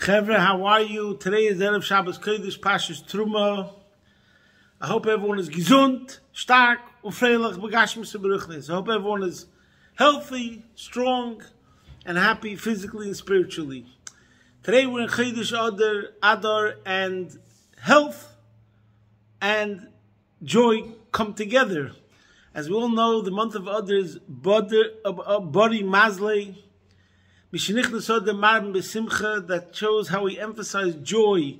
Chevra, how are you? Today is Erev Shabbos Kodesh, Pashas Terumah. I hope everyone is gesund, stark, und freilich, begashmis und beruchnis. I hope everyone is healthy, strong, and happy physically and spiritually. Today we're in Chodesh Adar, and health and joy come together. As we all know, the month of Adar is Bari Mazlei, that shows how we emphasize joy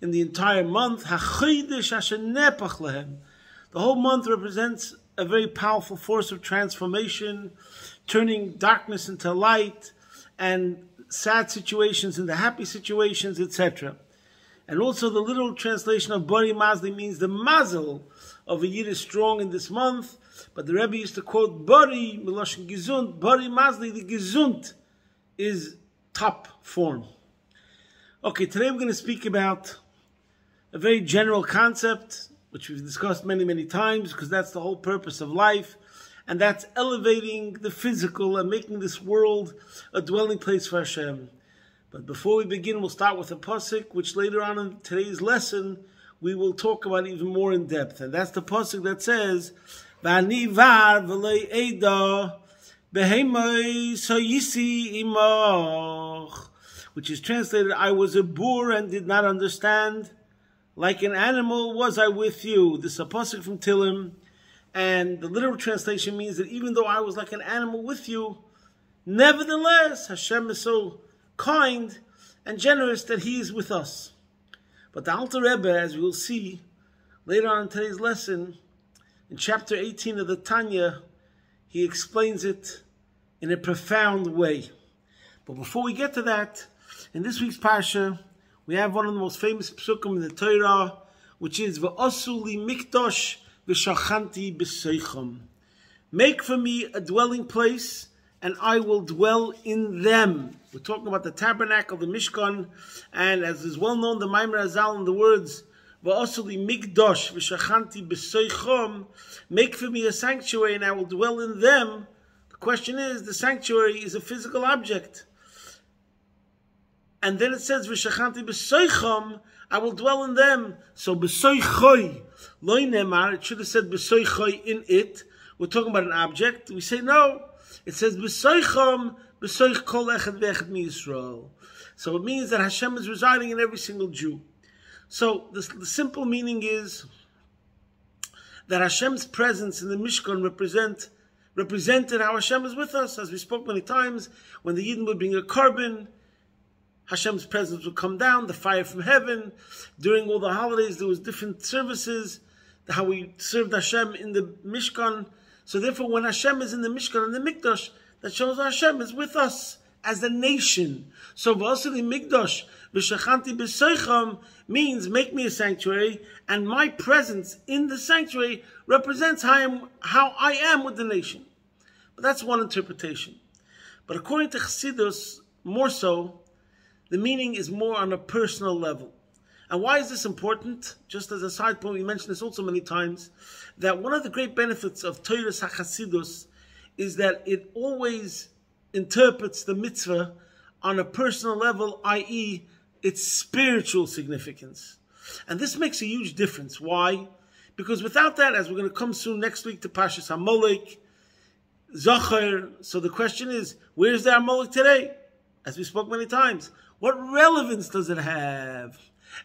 in the entire month. The whole month represents a very powerful force of transformation, turning darkness into light and sad situations into happy situations, etc. And also the literal translation of Bari Mazli means the mazel of a Yid is strong in this month. But the Rebbe used to quote Bari, Miloshin Gesund, Bari Mazli, the Gesund is top form. Okay, today we're going to speak about a very general concept, which we've discussed many, many times, because that's the whole purpose of life, and that's elevating the physical and making this world a dwelling place for Hashem. But before we begin, we'll start with a pasuk, which later on in today's lesson, we will talk about even more in depth. And that's the pasuk that says, V'ani var v'lei eda, which is translated, I was a boor and did not understand. Like an animal was I with you. This is a pasuk from Tehillim. And the literal translation means that even though I was like an animal with you, nevertheless, Hashem is so kind and generous that He is with us. But the Alter Rebbe, as we will see later on in today's lesson, in chapter 18 of the Tanya, he explains it in a profound way. But before we get to that, in this week's Parsha, we have one of the most famous psukim in the Torah, which is V'osu li mikdosh v'shachanti b'seicham. Make for me a dwelling place, and I will dwell in them. We're talking about the tabernacle, the Mishkan, and as is well known, the Maimer Azal in the words V'osu li mikdosh v'shachanti b'seicham. Make for me a sanctuary, and I will dwell in them. The question is, the sanctuary is a physical object. And then it says, V'shachanti b'soicham, I will dwell in them. So b'soichoi, loy nemar, it should have said b'soichoi in it. We're talking about an object. We say no. It says b'soicham, b'soich kol echad ve'echad mi Yisrael. So it means that Hashem is residing in every single Jew. So the simple meaning is that Hashem's presence in the Mishkan represented how Hashem is with us. As we spoke many times, when the Yidden would bring a carbon, Hashem's presence would come down, the fire from heaven. During all the holidays, there was different services, how we served Hashem in the Mishkan. So therefore, when Hashem is in the Mishkan and the Mikdash, that shows Hashem is with us as the nation. So V'asili Mikdash, V'shachanti b'seicham means make me a sanctuary, and my presence in the sanctuary represents how I am with the nation. But that's one interpretation. But according to Chassidus, more so, the meaning is more on a personal level. And why is this important? Just as a side point, we mentioned this also many times, that one of the great benefits of Torah HaChassidus is that it always interprets the mitzvah on a personal level, i.e., its spiritual significance. And this makes a huge difference. Why? Because without that, as we're going to come soon next week to Pashas HaMolek, Zachar, so the question is, where's the Amalek today? As we spoke many times, what relevance does it have?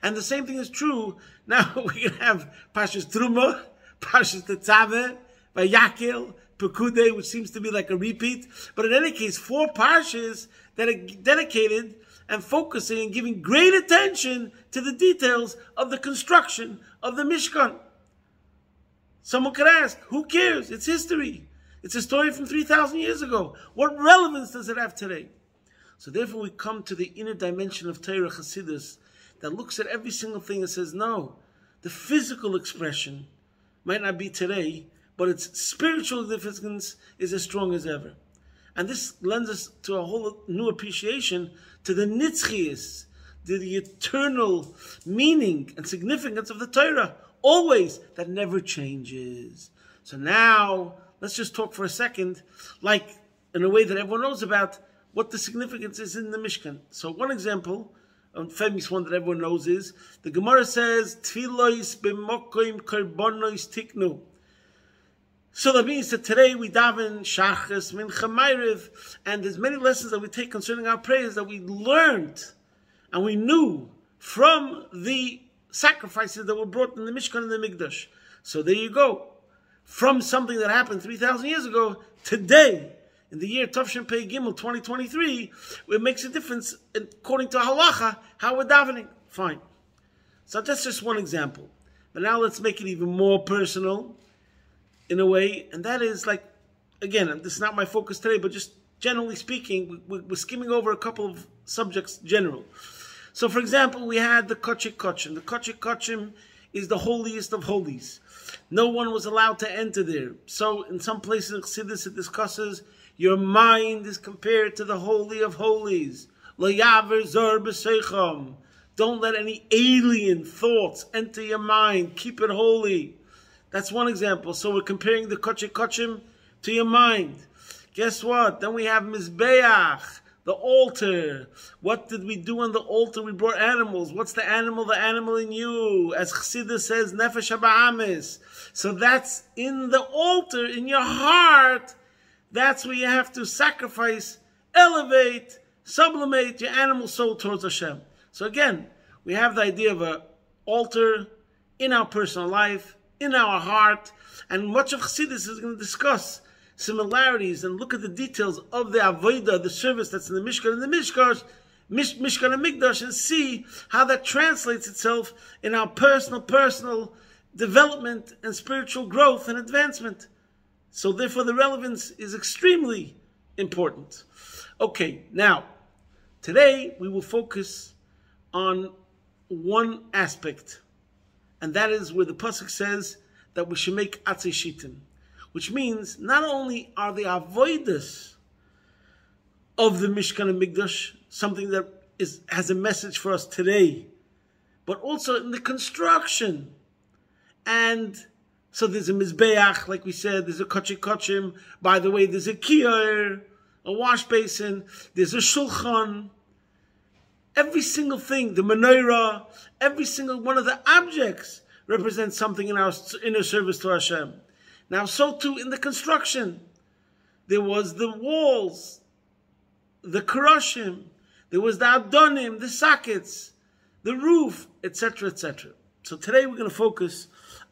And the same thing is true. Now we can have Pashas Terumah, Pashas Tetzaveh, Vayakel, Pekudei, which seems to be like a repeat. But in any case, 4 Pashas that are dedicated and focusing and giving great attention to the details of the construction of the Mishkan. Someone could ask, who cares? It's history. It's a story from 3,000 years ago. What relevance does it have today? So therefore we come to the inner dimension of Torah Chassidus that looks at every single thing and says, no, the physical expression might not be today, but its spiritual significance is as strong as ever. And this lends us to a whole new appreciation to the nitzchias, the eternal meaning and significance of the Torah, always, that never changes. So now, let's just talk for a second, like in a way that everyone knows about, what the significance is in the Mishkan. So one example, a famous one that everyone knows is, the Gemara says, Tfilois b'mokoim karbonos tiknu. So that means that today we daven Shachas, Mincha, Ma'ariv, and there's many lessons that we take concerning our prayers that we learned and we knew from the sacrifices that were brought in the Mishkan and the Mikdash. So there you go. From something that happened 3,000 years ago, today, in the year Tavshin Pei Gimel 2023, it makes a difference according to halacha how we're davening. Fine. So that's just one example. But now let's make it even more personal in a way, and that is like, again, this is not my focus today, but just generally speaking, we're skimming over a couple of subjects general. So for example, we had the Kochik Kochim. The Kochik Kochim is the holiest of holies. No one was allowed to enter there. So in some places in Chassidus it discusses your mind is compared to the Holy of Holies. Lo yaver zor b'seicham. Don't let any alien thoughts enter your mind. Keep it holy. That's one example. So we're comparing the Kochik Kochim to your mind. Guess what? Then we have Mizbeach, the altar. What did we do on the altar? We brought animals. What's the animal? The animal in you. As Chassidus says, Nefesh HaBa'amis. So that's in the altar, in your heart. That's where you have to sacrifice, elevate, sublimate your animal soul towards Hashem. So again, we have the idea of an altar in our personal life, in our heart, and much of Chassidus is going to discuss similarities and look at the details of the avodah, the service that's in the Mishkan and the Mishkan and Mikdash, and see how that translates itself in our personal development and spiritual growth and advancement. So therefore the relevance is extremely important. Okay, now, today we will focus on one aspect, and that is where the pasuk says that we should make atzei shittim, which means not only are the avodas of the Mishkan and Mikdash something that has a message for us today, but also in the construction. And so there's a Mizbeach, like we said, there's a Kochik Kochim, by the way, there's a Kiyar, a wash basin, there's a Shulchan. Every single thing, the menorah, every single one of the objects represents something in our inner service to Hashem. Now, so too in the construction. There was the walls, the karoshim, there was the adonim, the sockets, the roof, etc., etc. So today we're going to focus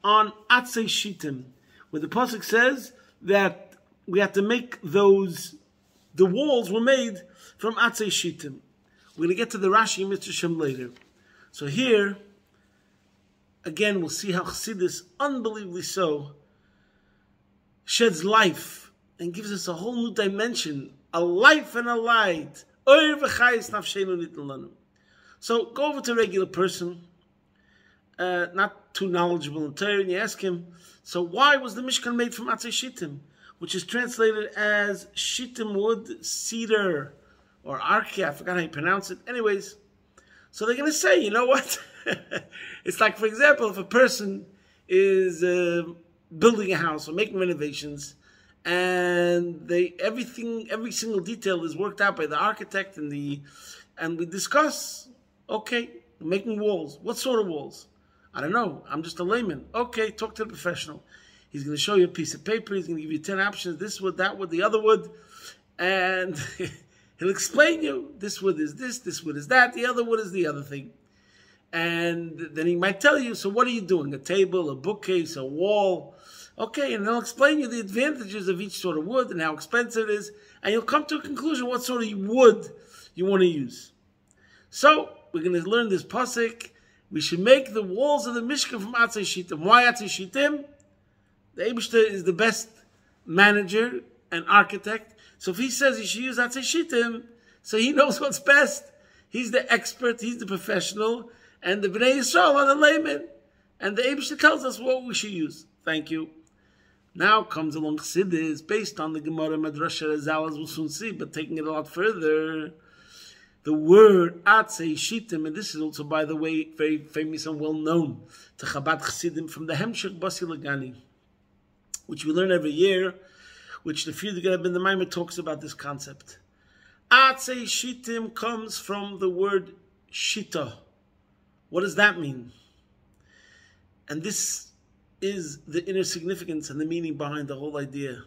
on atzei shittim, where the pasuk says that we have to make those, the walls were made from atzei shittim. We're going to get to the Rashi Mitzvah Shem later. So here, again, we'll see how Chassidus, unbelievably so, sheds life and gives us a whole new dimension, a life and a light. So go over to a regular person, not too knowledgeable in Torah, and you ask him, so why was the Mishkan made from atzei shittim, which is translated as shittim wood, cedar, or arkia, I forgot how you pronounce it. Anyways, so they're going to say, you know what? It's like, for example, if a person is building a house or making renovations, and every single detail is worked out by the architect, and we discuss, okay, making walls. What sort of walls? I don't know. I'm just a layman. Okay, talk to the professional. He's going to show you a piece of paper. He's going to give you 10 options, this wood, that wood, the other wood, and he'll explain you, this wood is this wood is that, the other wood is the other thing. And then he might tell you, so what are you doing? A table, a bookcase, a wall? Okay, and they'll explain you the advantages of each sort of wood and how expensive it is, and you'll come to a conclusion what sort of wood you want to use. So, we're going to learn this pasuk. We should make the walls of the Mishkan from atzei shittim. Why atzei shittim? The Eibishter is the best manager and architect. So if he says you should use atzei shittim, so he knows what's best. He's the expert, he's the professional, and the Bnei Yisrael are the laymen. And the Eibishter tells us what we should use. Thank you. Now comes along Chassidus, based on the Gemara Madrasha Razal, as we'll soon see, but taking it a lot further. The word atzei shittim, and this is also, by the way, very famous and well known to Chabad Chassidim from the Hemshech Basi Lagani, which we learn every year, which the Frierdiker Ben the Maimer talks about this concept. Atzei shittim comes from the word shita. What does that mean? And this is the inner significance and the meaning behind the whole idea,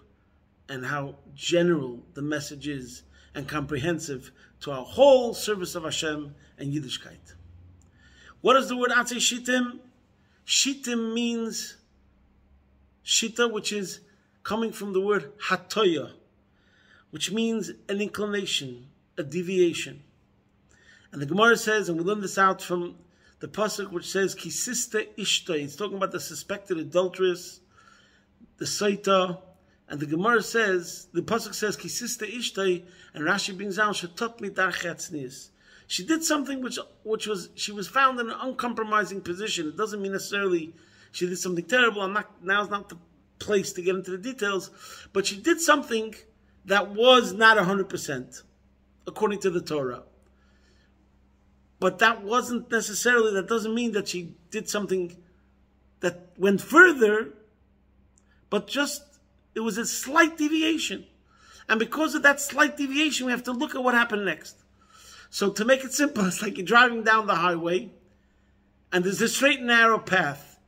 and how general the message is and comprehensive to our whole service of Hashem and Yiddishkeit. What is the word Atzei Shittim? Shittim means Shita, which is coming from the word Hatoya, which means an inclination, a deviation. And the Gemara says, and we learn this out from the pasuk which says Kisista Ishtay. It's talking about the suspected adulteress, the Saita. And the Gemara says, the pasuk says Kisista Ishtay, and Rashi brings down Shetot Midar Chatznius. She did something which was, she was found in an uncompromising position. It doesn't mean necessarily she did something terrible. Now's not the place to get into the details, but she did something that was not 100% according to the Torah. But that wasn't necessarily, that doesn't mean that she did something that went further, but just, it was a slight deviation. And because of that slight deviation, we have to look at what happened next. So to make it simple, it's like you're driving down the highway, and there's a straight and narrow path.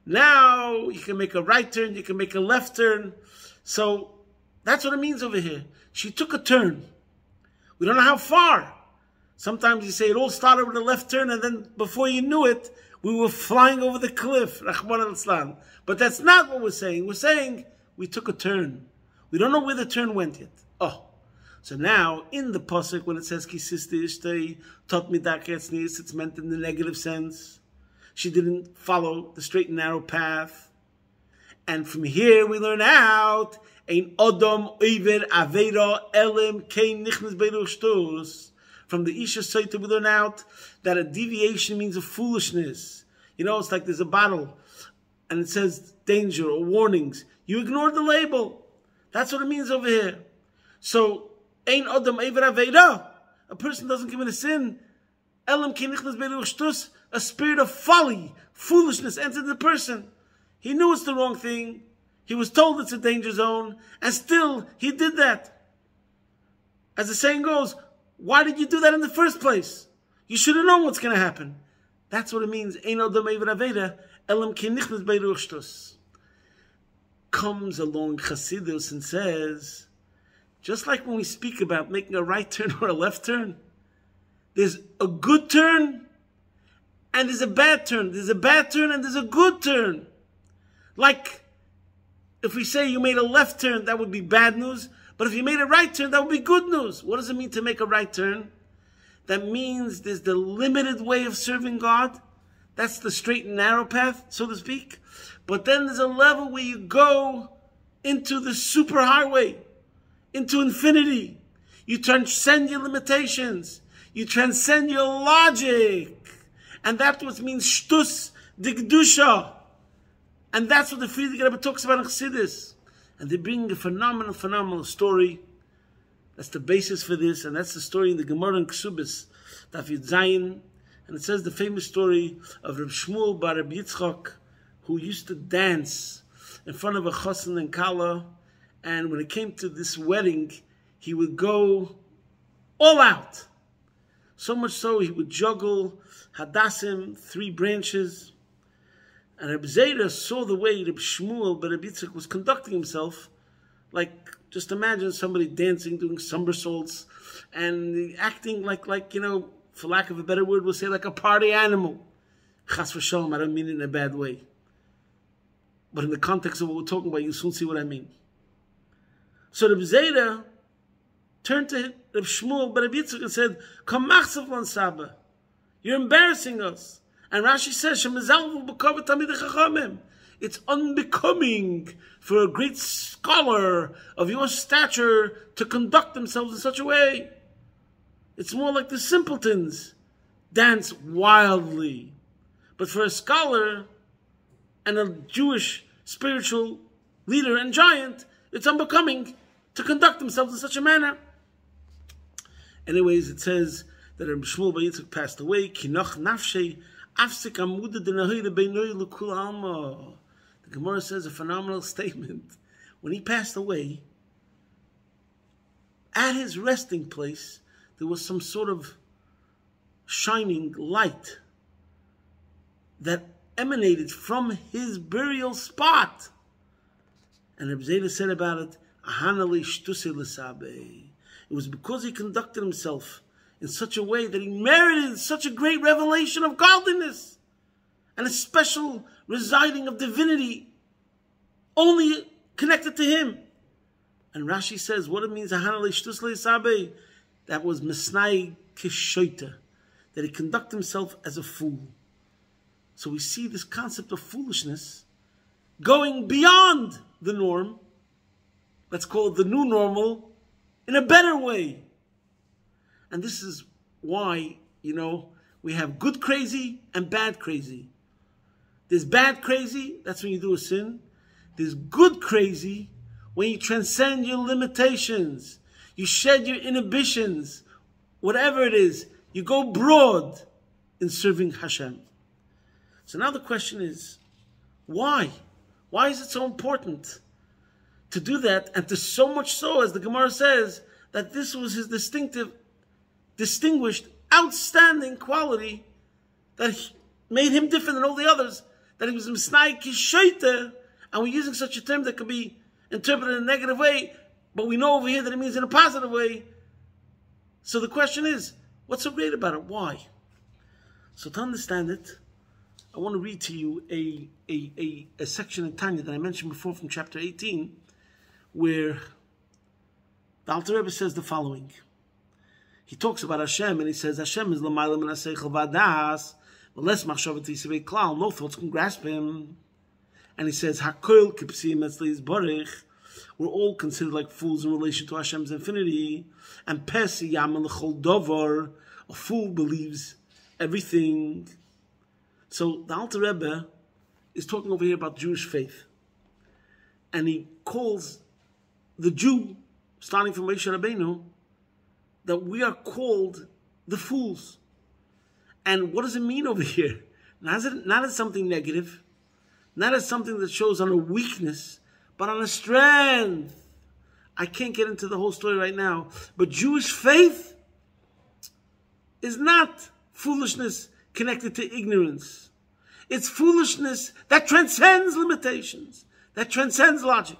Now, you can make a right turn, you can make a left turn. So that's what it means over here. She took a turn. We don't know how far. Sometimes you say it all started with a left turn, and then before you knew it, we were flying over the cliff. Rahman al-Islam. But that's not what we're saying. We're saying we took a turn. We don't know where the turn went yet. Oh. So now, in the pasuk, when it says Kisista Ishtay, Tot Midak Etznis, it's meant in the negative sense. She didn't follow the straight and narrow path. And from here we learn out, Ein Odom Oiver Aveira Elim Kein Nichnas Beiruch Shtus. From the Isha Saita we learn out that a deviation means a foolishness. You know, it's like there's a bottle, and it says danger or warnings. You ignore the label. That's what it means over here. So, Ein Odom Oiver Aveira. A person doesn't commit a sin. Elim Kein Nichnas Beiruch Shtus. A spirit of folly, foolishness entered the person. He knew it's the wrong thing. He was told it's a danger zone, and still he did that. As the saying goes, why did you do that in the first place? You should have known what's going to happen. That's what it means. Ein Odom Oiver Aveira, Elim Kein Nichnas Beiruch Shtus. Comes along Chassidus and says, just like when we speak about making a right turn or a left turn, there's a good turn and there's a bad turn. There's a bad turn and there's a good turn. Like, if we say you made a left turn, that would be bad news. But if you made a right turn, that would be good news. What does it mean to make a right turn? That means there's the limited way of serving God. That's the straight and narrow path, so to speak. But then there's a level where you go into the super highway, into infinity. You transcend your limitations. You transcend your logic. And that's what means shtus digdusha. And that's what the Friedrich Rebbe talks about in Chassidus. And they bring a phenomenal story. That's the basis for this. And that's the story in the Gemara in Ksubis, Daf Yud Zayin. And it says the famous story of Reb Shmuel bar Reb Yitzchak, who used to dance in front of a chassan and kala. And when it came to this wedding, he would go all out. So much so, he would juggle hadassim, 3 branches. And Reb Zera saw the way Reb Shmuel bar Reb Yitzchak was conducting himself. Like, just imagine somebody dancing, doing somersaults, and acting like, you know, for lack of a better word, we'll say like a party animal. Chas v'shalom, I don't mean it in a bad way. But in the context of what we're talking about, you'll soon see what I mean. So Reb Zera turned to Reb Shmuel bar Reb Yitzchak and said, "Come machzav lan Saba. You're embarrassing us." And Rashi says, "Shemazalvu b'kavod tamidei chachamim." It's unbecoming for a great scholar of your stature to conduct themselves in such a way. It's more like the simpletons dance wildly. But for a scholar and a Jewish spiritual leader and giant, it's unbecoming to conduct themselves in such a manner. Anyways, it says that Reb Shmuel bar Yitzchak passed away. Kinoch nafshei afsik amuda denahira beinoi l'kul alma. The Gemara says a phenomenal statement. When he passed away, at his resting place, there was some sort of shining light that emanated from his burial spot. And Reb Zayda said about it, it was because he conducted himself in such a way that he merited such a great revelation of godliness and a special residing of divinity only connected to him. And Rashi says what it means, that was Mesnai Kishoita, that he conducted himself as a fool. So we see this concept of foolishness going beyond the norm. Let's call it the new normal, in a better way. And this is why, we have good crazy and bad crazy. There's bad crazy, that's when you do a sin. There's good crazy, when you transcend your limitations. You shed your inhibitions, whatever it is. You go broad in serving Hashem. So now the question is, why? Why is it so important to do that, and to so much so, as the Gemara says, that this was his distinguished, outstanding quality that made him different than all the others, that he was Misnai Kishoita, and we're using such a term that could be interpreted in a negative way, but we know over here that it means in a positive way. So the question is, what's so great about it? Why? So to understand it, I want to read to you a section in Tanya that I mentioned before from chapter 18, where the Alter Rebbe says the following. He talks about Hashem, and he says, Hashem is l'mayla min ha'seichel v'adas, v'les machshavat yisvei klal, no thoughts can grasp him. And he says, Hakol kipsim etzli yisborich, we're all considered like fools in relation to Hashem's infinity. And pesi yamen l'chol dovar, a fool believes everything. So the Alter Rebbe is talking over here about Jewish faith. And he calls the Jew, starting from Moshe Rabbeinu, that we are called the fools. And what does it mean over here? Not as something negative, not as something that shows on a weakness, but on a strength. I can't get into the whole story right now, but Jewish faith is not foolishness connected to ignorance. It's foolishness that transcends limitations, that transcends logic.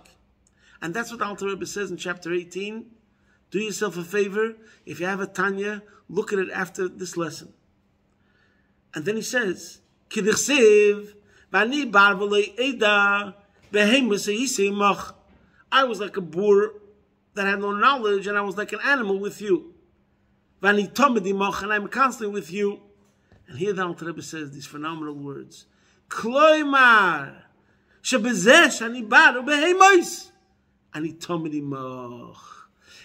And that's what Alter Rebbe says in chapter 18. Do yourself a favor. If you have a Tanya, look at it after this lesson. And then he says, Kidichsiv, Vani barvale eda, vehemus. I was like a boor that had no knowledge, and I was like an animal with you. Vani tomedimach, and I'm constantly with you. And here the Alter Rebbe says these phenomenal words. Kloimar, shebezesh ani bar ubehemus, ani tomedimach.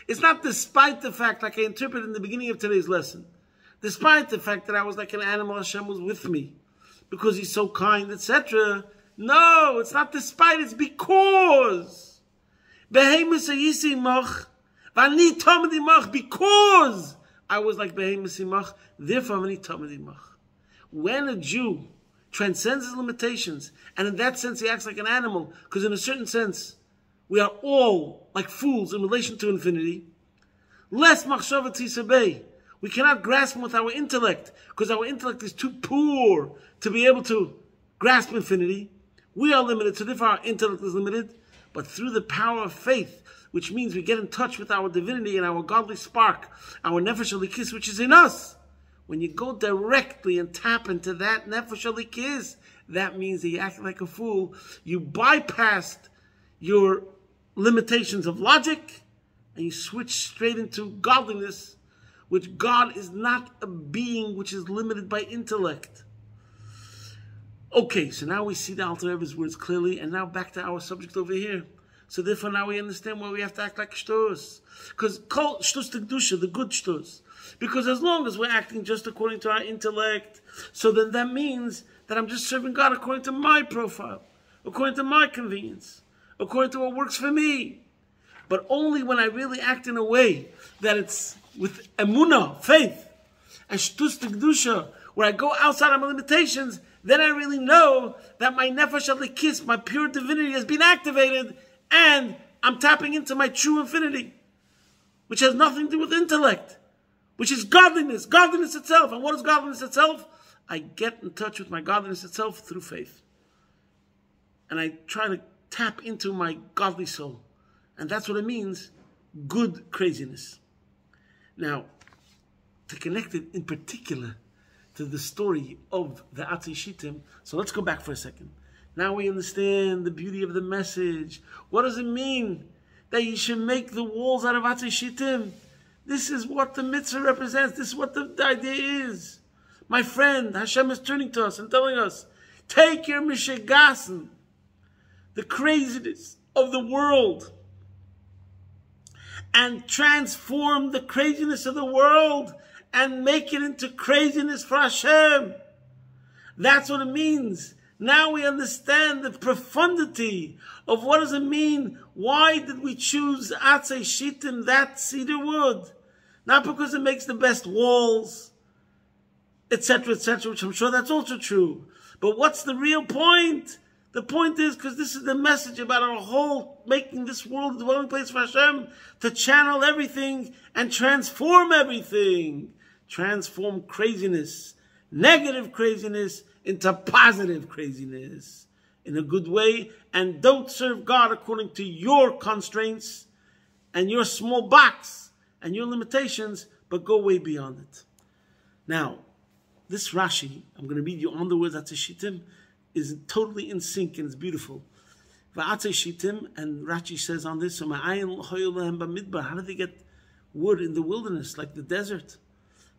It's not despite the fact, like I interpreted in the beginning of today's lesson, despite the fact that I was like an animal, Hashem was with me, because He's so kind, etc. No, it's not despite, it's because. Behemus yisimach, v'ani tamedimach, because I was like behemus yisimach, therefore v'ani tamedimach. When a Jew transcends his limitations, and in that sense he acts like an animal, because in a certain sense, we are all like fools in relation to infinity. Less machshavat tisabei. We cannot grasp with our intellect, because our intellect is too poor to be able to grasp infinity. We are limited, so therefore our intellect is limited. But through the power of faith, which means we get in touch with our divinity and our godly spark, our nefesh alikis, which is in us. When you go directly and tap into that nefesh alikis, that means that you act like a fool. You bypassed your limitations of logic, and you switch straight into godliness, which God is not a being which is limited by intellect. Okay, so now we see the Alter Rebbe's words clearly, and now back to our subject over here. So therefore now we understand why we have to act like shtus. Because kol shtus t'kedusha, the good shtus. Because as long as we're acting just according to our intellect, so then that means that I'm just serving God according to my profile, according to my convenience, according to what works for me. But only when I really act in a way that it's with emunah, faith, and shtus t'kedusha, where I go outside of my limitations, then I really know that my nefesh alikis, my pure divinity, has been activated, and I'm tapping into my true infinity, which has nothing to do with intellect, which is godliness, godliness itself. And what is godliness itself? I get in touch with my godliness itself through faith. And I try to tap into my godly soul. And that's what it means, good craziness. Now, to connect it in particular to the story of the Atzei Shittim, so let's go back for a second. Now we understand the beauty of the message. What does it mean that you should make the walls out of Atzei Shittim? This is what the mitzvah represents. This is what the idea is. My friend, Hashem is turning to us and telling us, take your mishegassen, the craziness of the world, and transform the craziness of the world and make it into craziness for Hashem. That's what it means. Now we understand the profundity of what does it mean. Why did we choose Atzei Shittim, that cedar wood? Not because it makes the best walls, etc., which I'm sure that's also true. But what's the real point? The point is, because this is the message about our whole, making this world a dwelling place for Hashem, to channel everything and transform everything. Transform craziness, negative craziness, into positive craziness in a good way. And don't serve God according to your constraints and your small box and your limitations, but go way beyond it. Now, this Rashi, I'm going to read you on the words Atzei Shittim, is totally in sync and it's beautiful. V'atzei Shittim, and Rashi says on this, how did they get wood in the wilderness, like the desert?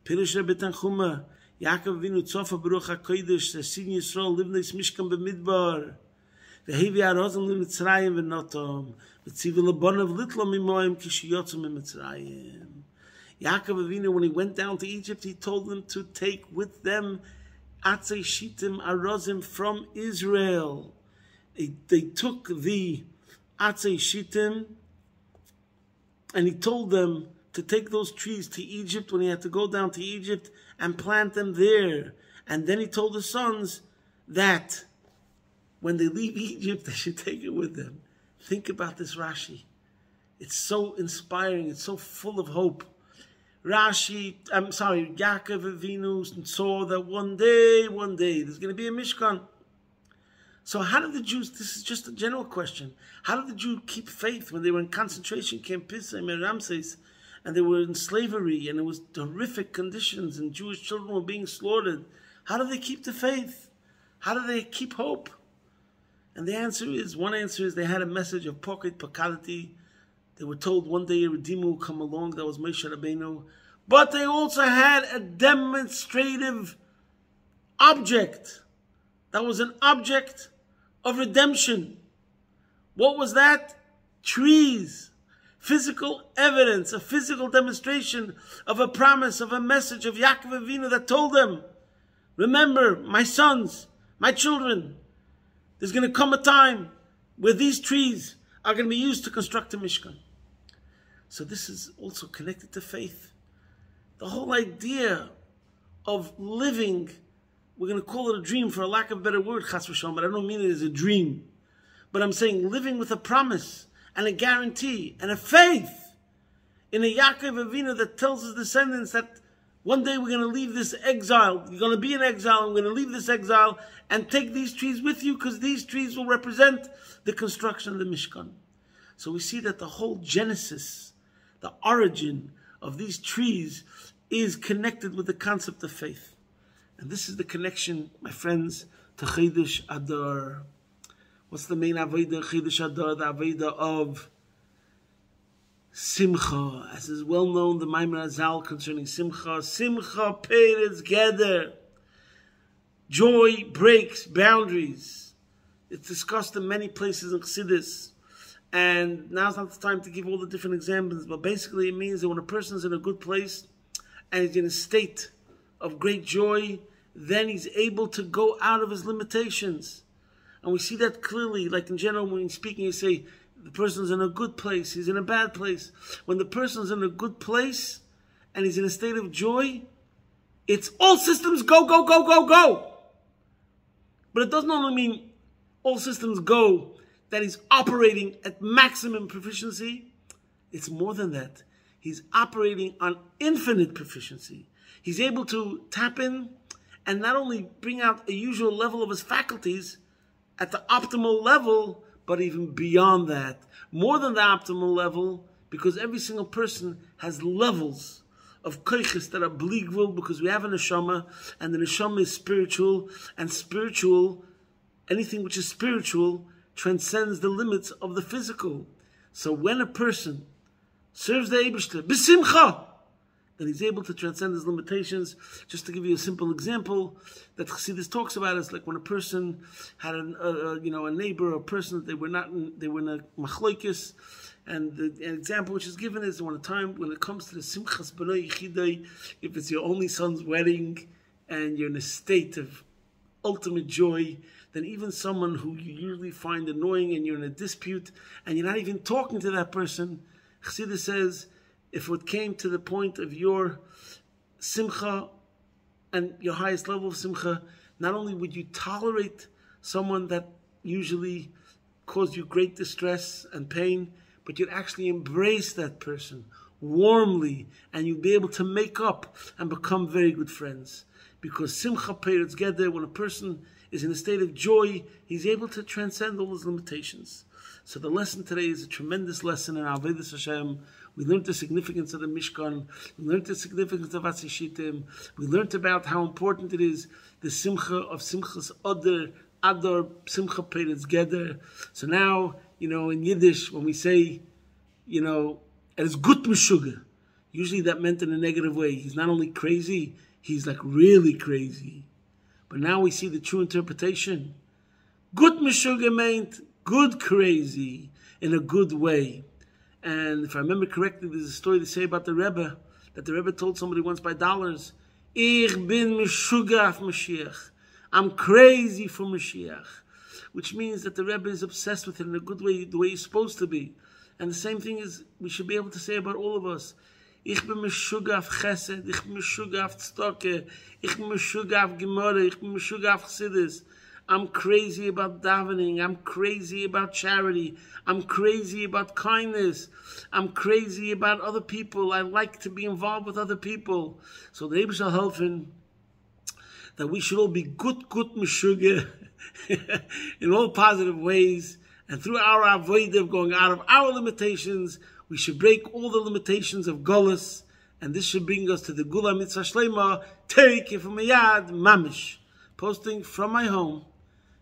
Pirush Rebbe Tanchuma, Yaakov Avinu Tzofa Baruch HaKodesh, Sesin Yisrael, Livneis Mishkan B'midbar, V'hevi Arozim L'Mitzrayim V'notom, V'tzivu L'bonav Litlo Mimoim Kishiyotzim Mitzrayim. Yaakov Avinu, when he went down to Egypt, he told them to take with them Atzei Shittim Arozim from Israel. They took the Atzei Shittim, and he told them to take those trees to Egypt when he had to go down to Egypt and plant them there. And then he told the sons that when they leave Egypt, they should take it with them. Think about this Rashi. It's so inspiring. It's so full of hope. Yaakov Avinu saw that one day, there's going to be a Mishkan. So how did the Jews, this is just a general question, how did the Jews keep faith when they were in concentration camp Pisam and Ramses, and they were in slavery, and it was horrific conditions, and Jewish children were being slaughtered? How did they keep the faith? How did they keep hope? And the answer is, one answer is they had a message of pocket pakadati. They were told one day a Redeemer will come along, that was Moshe Rabbeinu. But they also had a demonstrative object. That was an object of redemption. What was that? Trees. Physical evidence, a physical demonstration of a promise, of a message of Yaakov Avinu that told them, remember, my sons, my children, there's going to come a time where these trees are going to be used to construct a Mishkan. So this is also connected to faith. The whole idea of living, we're going to call it a dream for a lack of a better word, chas v'shalom, but I don't mean it as a dream. But I'm saying living with a promise and a guarantee and a faith in a Yaakov Avinu that tells his descendants that one day we're going to leave this exile. You're going to be in exile, and we're going to leave this exile and take these trees with you, because these trees will represent the construction of the Mishkan. So we see that the whole genesis, the origin of these trees is connected with the concept of faith. And this is the connection, my friends, to Chodesh Adar. What's the main Avodah in Chodesh Adar? The Avodah of Simcha. As is well known, the Maimon Azal concerning Simcha. Simcha Peretz Geder. Joy breaks boundaries. It's discussed in many places in Chassidus. And now's not the time to give all the different examples, but basically it means that when a person's in a good place and he's in a state of great joy, then he's able to go out of his limitations. And we see that clearly, like in general, when you're speaking, you say, the person's in a good place, he's in a bad place. When the person's in a good place and he's in a state of joy, it's all systems go, go, go, go, go. But it doesn't only mean all systems go, that he's operating at maximum proficiency. It's more than that. he's operating on infinite proficiency. He's able to tap in and not only bring out a usual level of his faculties at the optimal level, but even beyond that, more than the optimal level, because every single person has levels of koiches that are bligvul, because we have a neshama, and the neshama is spiritual, and spiritual, anything which is spiritual, transcends the limits of the physical. So when a person serves the Eibishter, b'simcha, then he's able to transcend his limitations. Just to give you a simple example that Chassidus talks about, is like when a person had a neighbor or a person that they were in a machlokes, and the example which is given is when it comes to the simchas b'nai yichidai, if it's your only son's wedding and you're in a state of ultimate joy, then even someone who you usually find annoying and you're in a dispute and you're not even talking to that person, Chassidus says, if it came to the point of your simcha and your highest level of simcha, not only would you tolerate someone that usually caused you great distress and pain, but you'd actually embrace that person warmly, and you'd be able to make up and become very good friends. Because simcha peiretz geder, when a person is in a state of joy, he's able to transcend all his limitations. So the lesson today is a tremendous lesson in Avodas Hashem. We learned the significance of the Mishkan. We learned the significance of Atzishitim. We learned about how important it is, the simcha of Simchas Adar, Simcha Peiretz Geder. So now, in Yiddish, when we say, es gut mishuga, usually that meant in a negative way. He's not only crazy, he's like really crazy. But now we see the true interpretation. Gut mishuga meant good crazy in a good way. And if I remember correctly, there's a story they say about the Rebbe, that the Rebbe told somebody once by dollars, Ich bin mishuga auf Mashiach. I'm crazy for Mashiach. Which means that the Rebbe is obsessed with it in a good way, the way he's supposed to be. And the same thing is, we should be able to say about all of us. Ich bin mishuga auf Chesed, ich bin mishuga auf Tzedakah, ich bin mishuga auf Gemara, ich bin mishuga auf Chassidus. I'm crazy about davening. I'm crazy about charity. I'm crazy about kindness. I'm crazy about other people. I like to be involved with other people. So the Rebbe shall help that we should all be good mishuga in all positive ways. And through our avodah of going out of our limitations, we should break all the limitations of Golus. And this should bring us to the Gula Mitzvah Shlema, Terike from Yad Mamish, posting from my home,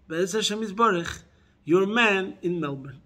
Be'ez Hashem Yisborech, your man in Melbourne.